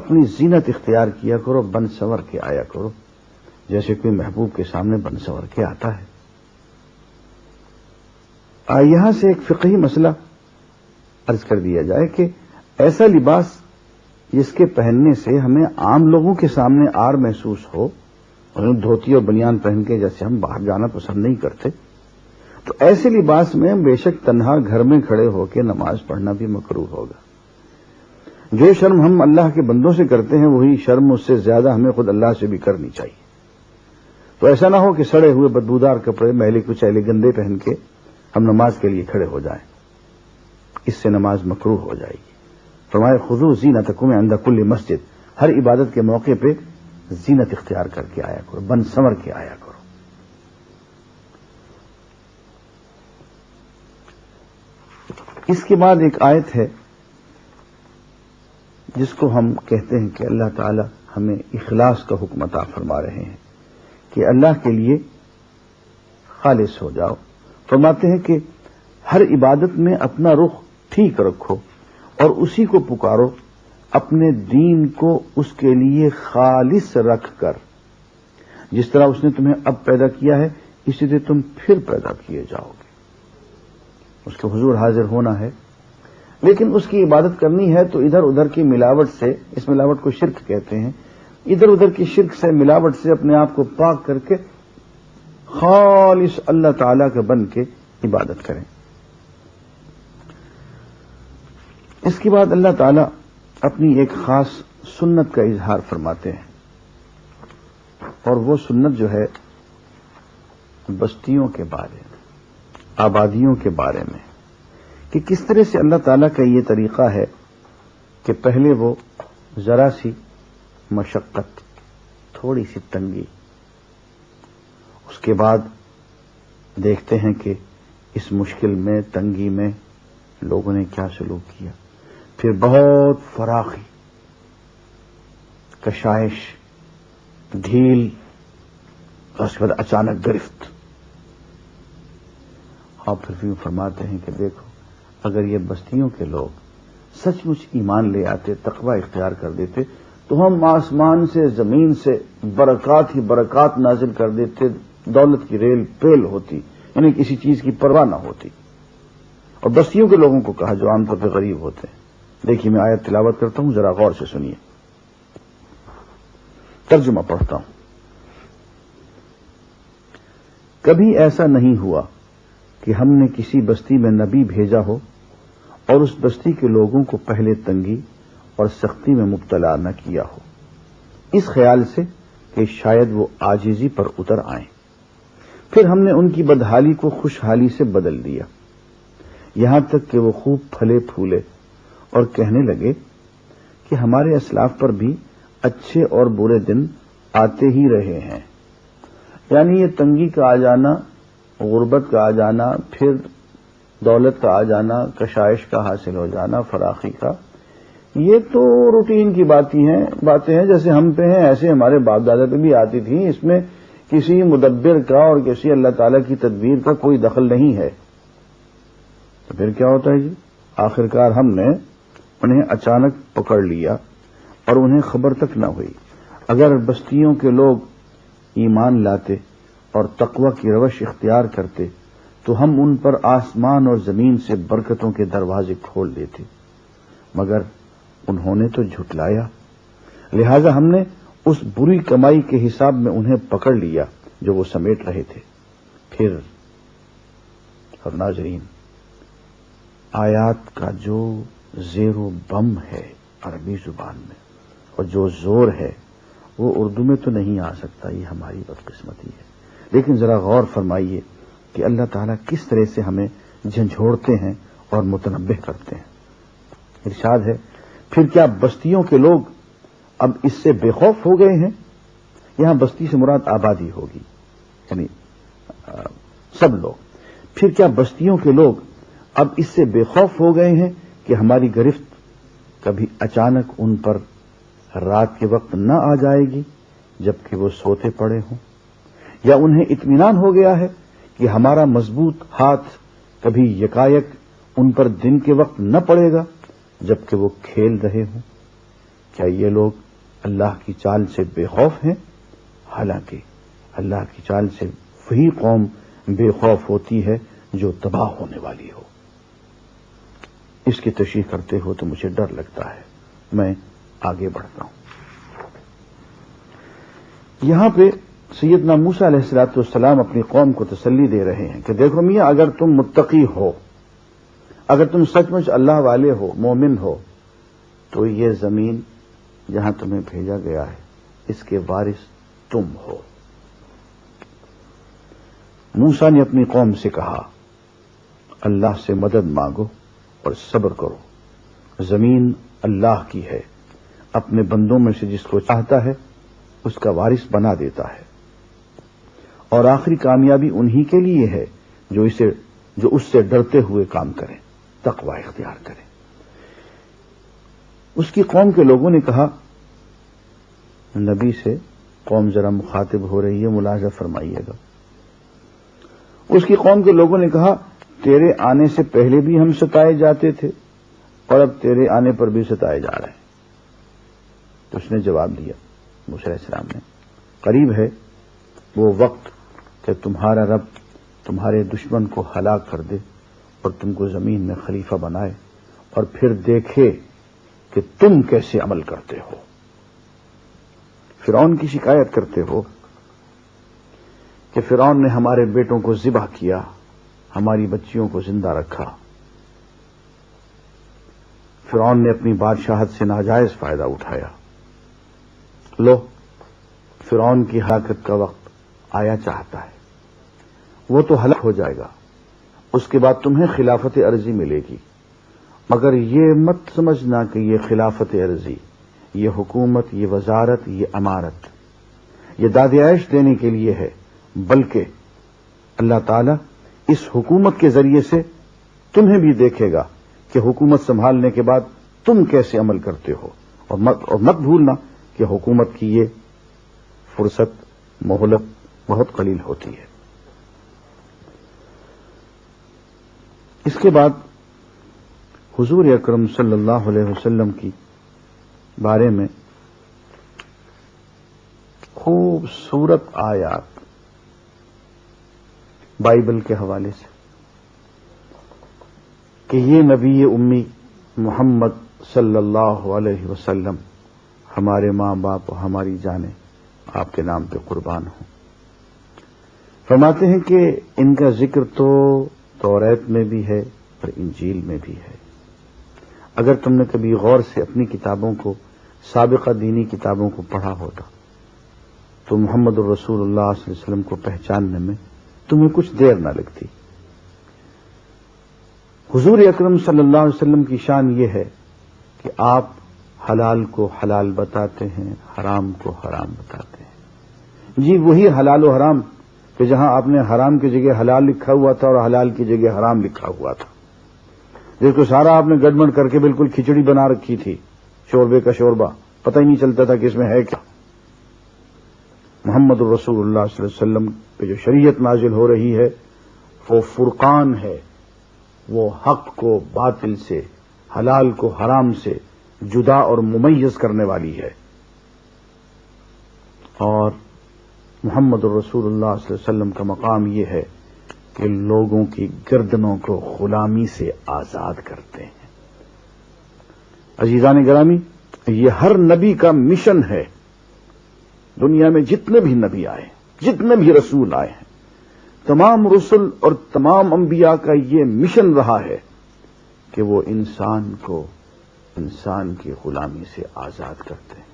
اپنی زینت اختیار کیا کرو، بن سنور کے آیا کرو، جیسے کوئی محبوب کے سامنے بن سنور کے آتا ہے۔ یہاں سے ایک فقہی مسئلہ عرض کر دیا جائے کہ ایسا لباس جس کے پہننے سے ہمیں عام لوگوں کے سامنے آر محسوس ہو، اور دھوتی اور بنیان پہن کے جیسے ہم باہر جانا پسند نہیں کرتے، تو ایسے لباس میں بے شک تنہا گھر میں کھڑے ہو کے نماز پڑھنا بھی مکروہ ہوگا۔ جو شرم ہم اللہ کے بندوں سے کرتے ہیں وہی شرم اس سے زیادہ ہمیں خود اللہ سے بھی کرنی چاہیے۔ تو ایسا نہ ہو کہ سڑے ہوئے بدبودار کپڑے، میلے کچیلے گندے پہن کے ہم نماز کے لیے کھڑے ہو جائیں، اس سے نماز مکروہ ہو جائے گی۔ فرمائے خذوا زینتکم عند کل مسجد، ہر عبادت کے موقع پہ زینت اختیار کر کے آیا کرو، بن سنور کے آیا کرو۔ اس کے بعد ایک آیت ہے جس کو ہم کہتے ہیں کہ اللہ تعالی ہمیں اخلاص کا حکم عطا فرما رہے ہیں کہ اللہ کے لیے خالص ہو جاؤ۔ فرماتے ہیں کہ ہر عبادت میں اپنا رخ ٹھیک رکھو اور اسی کو پکارو، اپنے دین کو اس کے لیے خالص رکھ کر، جس طرح اس نے تمہیں اب پیدا کیا ہے اسی طرح تم پھر پیدا کیے جاؤ گے۔ اس کے حضور حاضر ہونا ہے، لیکن اس کی عبادت کرنی ہے تو ادھر ادھر کی ملاوٹ سے، اس ملاوٹ کو شرک کہتے ہیں، ادھر ادھر کی شرک سے، ملاوٹ سے اپنے آپ کو پاک کر کے خالص اللہ تعالی کا بن کے عبادت کریں۔ اس کے بعد اللہ تعالی اپنی ایک خاص سنت کا اظہار فرماتے ہیں، اور وہ سنت جو ہے بستیوں کے بارے میں، آبادیوں کے بارے میں، کہ کس طرح سے اللہ تعالیٰ کا یہ طریقہ ہے کہ پہلے وہ ذرا سی مشقت، تھوڑی سی تنگی، اس کے بعد دیکھتے ہیں کہ اس مشکل میں، تنگی میں لوگوں نے کیا سلوک کیا، پھر بہت فراخی، کشائش، ڈھیل، اور اس کے بعد اچانک گرفت۔ اور پھر بھی فرماتے ہیں کہ دیکھو اگر یہ بستیوں کے لوگ سچ مچ ایمان لے آتے، تقوی اختیار کر دیتے، تو ہم آسمان سے، زمین سے برکات ہی برکات نازل کر دیتے، دولت کی ریل پیل ہوتی، انہیں کسی چیز کی پرواہ نہ ہوتی۔ اور بستیوں کے لوگوں کو کہا جو عام طور پہ غریب ہوتے ہیں۔ دیکھیے میں آیت تلاوت کرتا ہوں، ذرا غور سے سنیے، ترجمہ پڑھتا ہوں۔ کبھی ایسا نہیں ہوا کہ ہم نے کسی بستی میں نبی بھیجا ہو اور اس بستی کے لوگوں کو پہلے تنگی اور سختی میں مبتلا نہ کیا ہو، اس خیال سے کہ شاید وہ عاجزی پر اتر آئیں۔ پھر ہم نے ان کی بدحالی کو خوشحالی سے بدل دیا، یہاں تک کہ وہ خوب پھلے پھولے اور کہنے لگے کہ ہمارے اسلاف پر بھی اچھے اور برے دن آتے ہی رہے ہیں۔ یعنی یہ تنگی کا آ جانا، غربت کا آ جانا، پھر دولت کا آ جانا، کشائش کا حاصل ہو جانا، فراخی کا، یہ تو روٹین کی باتیں ہیں، جیسے ہم پہ ہیں ایسے ہمارے باپ دادا پہ بھی آتی تھیں، اس میں کسی مدبر کا اور کسی اللہ تعالی کی تدبیر کا کوئی دخل نہیں ہے۔ تو پھر کیا ہوتا ہے جی؟ آخرکار ہم نے انہیں اچانک پکڑ لیا اور انہیں خبر تک نہ ہوئی۔ اگر بستیوں کے لوگ ایمان لاتے اور تقوی کی روش اختیار کرتے تو ہم ان پر آسمان اور زمین سے برکتوں کے دروازے کھول دیتے، مگر انہوں نے تو جھٹلایا، لہذا ہم نے اس بری کمائی کے حساب میں انہیں پکڑ لیا جو وہ سمیٹ رہے تھے۔ پھر اور ناظرین، آیات کا جو زیر و بم ہے عربی زبان میں اور جو زور ہے وہ اردو میں تو نہیں آ سکتا، یہ ہماری بدقسمتی ہے۔ لیکن ذرا غور فرمائیے کہ اللہ تعالیٰ کس طرح سے ہمیں جھنجھوڑتے ہیں اور متنبہ کرتے ہیں۔ ارشاد ہے، پھر کیا بستیوں کے لوگ اب اس سے بے خوف ہو گئے ہیں؟ یہاں بستی سے مراد آبادی ہوگی، یعنی سب لوگ۔ پھر کیا بستیوں کے لوگ اب اس سے بے خوف ہو گئے ہیں کہ ہماری گرفت کبھی اچانک ان پر رات کے وقت نہ آ جائے گی جبکہ وہ سوتے پڑے ہوں، یا انہیں اطمینان ہو گیا ہے کہ ہمارا مضبوط ہاتھ کبھی یکایک ان پر دن کے وقت نہ پڑے گا جبکہ وہ کھیل رہے ہوں۔ کیا یہ لوگ اللہ کی چال سے بے خوف ہیں؟ حالانکہ اللہ کی چال سے وہی قوم بے خوف ہوتی ہے جو تباہ ہونے والی ہو۔ اس کی تشریح کرتے ہو تو مجھے ڈر لگتا ہے۔ میں آگے بڑھتا ہوں۔ یہاں پہ سیدنا موسیٰ علیہ السلام اپنی قوم کو تسلی دے رہے ہیں کہ دیکھو میاں، اگر تم متقی ہو، اگر تم سچ مچ اللہ والے ہو، مومن ہو، تو یہ زمین جہاں تمہیں بھیجا گیا ہے اس کے وارث تم ہو۔ موسیٰ نے اپنی قوم سے کہا اللہ سے مدد مانگو اور صبر کرو، زمین اللہ کی ہے، اپنے بندوں میں سے جس کو چاہتا ہے اس کا وارث بنا دیتا ہے، اور آخری کامیابی انہی کے لیے ہے جو اس سے ڈرتے ہوئے کام کریں، تقوی اختیار کریں۔ اس کی قوم کے لوگوں نے کہا، نبی سے قوم ذرا مخاطب ہو رہی ہے، ملاحظہ فرمائیے گا۔ اس کی قوم کے لوگوں نے کہا تیرے آنے سے پہلے بھی ہم ستائے جاتے تھے اور اب تیرے آنے پر بھی ستائے جا رہے ہیں۔ تو اس نے جواب دیا موسیٰ علیہ السلام نے، قریب ہے وہ وقت کہ تمہارا رب تمہارے دشمن کو ہلاک کر دے اور تم کو زمین میں خلیفہ بنائے، اور پھر دیکھے کہ تم کیسے عمل کرتے ہو۔ فرعون کی شکایت کرتے ہو کہ فرعون نے ہمارے بیٹوں کو ذبح کیا، ہماری بچیوں کو زندہ رکھا، فرعون نے اپنی بادشاہت سے ناجائز فائدہ اٹھایا۔ لو، فرعون کی ہلاکت کا وقت آیا چاہتا ہے، وہ تو ہلاک ہو جائے گا، اس کے بعد تمہیں خلافت ارضی ملے گی، مگر یہ مت سمجھنا کہ یہ خلافت ارضی، یہ حکومت، یہ وزارت، یہ امارت، یہ دادیائش دینے کے لیے ہے، بلکہ اللہ تعالی اس حکومت کے ذریعے سے تمہیں بھی دیکھے گا کہ حکومت سنبھالنے کے بعد تم کیسے عمل کرتے ہو، اور مت بھولنا کہ حکومت کی یہ فرصت، مہلت بہت قلیل ہوتی ہے۔ اس کے بعد حضور اکرم صلی اللہ علیہ وسلم کی بارے میں خوبصورت آیات بائبل کے حوالے سے کہ یہ نبی امی محمد صلی اللہ علیہ وسلم ہمارے ماں باپ اور ہماری جانیں آپ کے نام پہ قربان ہوں۔ فرماتے ہیں کہ ان کا ذکر تو توریت میں بھی ہے اور انجیل میں بھی ہے۔ اگر تم نے کبھی غور سے اپنی کتابوں کو، سابقہ دینی کتابوں کو پڑھا ہوتا تو محمد الرسول اللہ صلی اللہ علیہ وسلم کو پہچاننے میں تمہیں کچھ دیر نہ لگتی۔ حضور اکرم صلی اللہ علیہ وسلم کی شان یہ ہے کہ آپ حلال کو حلال بتاتے ہیں، حرام کو حرام بتاتے ہیں۔ جی وہی حلال و حرام کہ جہاں آپ نے حرام کی جگہ حلال لکھا ہوا تھا اور حلال کی جگہ حرام لکھا ہوا تھا، جس کو سارا آپ نے گڑبڑ کر کے بالکل کھچڑی بنا رکھی تھی، شوربے کا شوربہ، پتہ ہی نہیں چلتا تھا کہ اس میں ہے کیا۔ محمد الرسول اللہ صلی اللہ علیہ وسلم پہ جو شریعت نازل ہو رہی ہے وہ فرقان ہے، وہ حق کو باطل سے، حلال کو حرام سے جدا اور ممیز کرنے والی ہے۔ اور محمد الرسول اللہ صلی اللہ علیہ وسلم کا مقام یہ ہے کہ لوگوں کی گردنوں کو غلامی سے آزاد کرتے ہیں۔ عزیزان گرامی، یہ ہر نبی کا مشن ہے۔ دنیا میں جتنے بھی نبی آئے، جتنے بھی رسول آئے ہیں، تمام رسل اور تمام انبیاء کا یہ مشن رہا ہے کہ وہ انسان کو انسان کی غلامی سے آزاد کرتے ہیں۔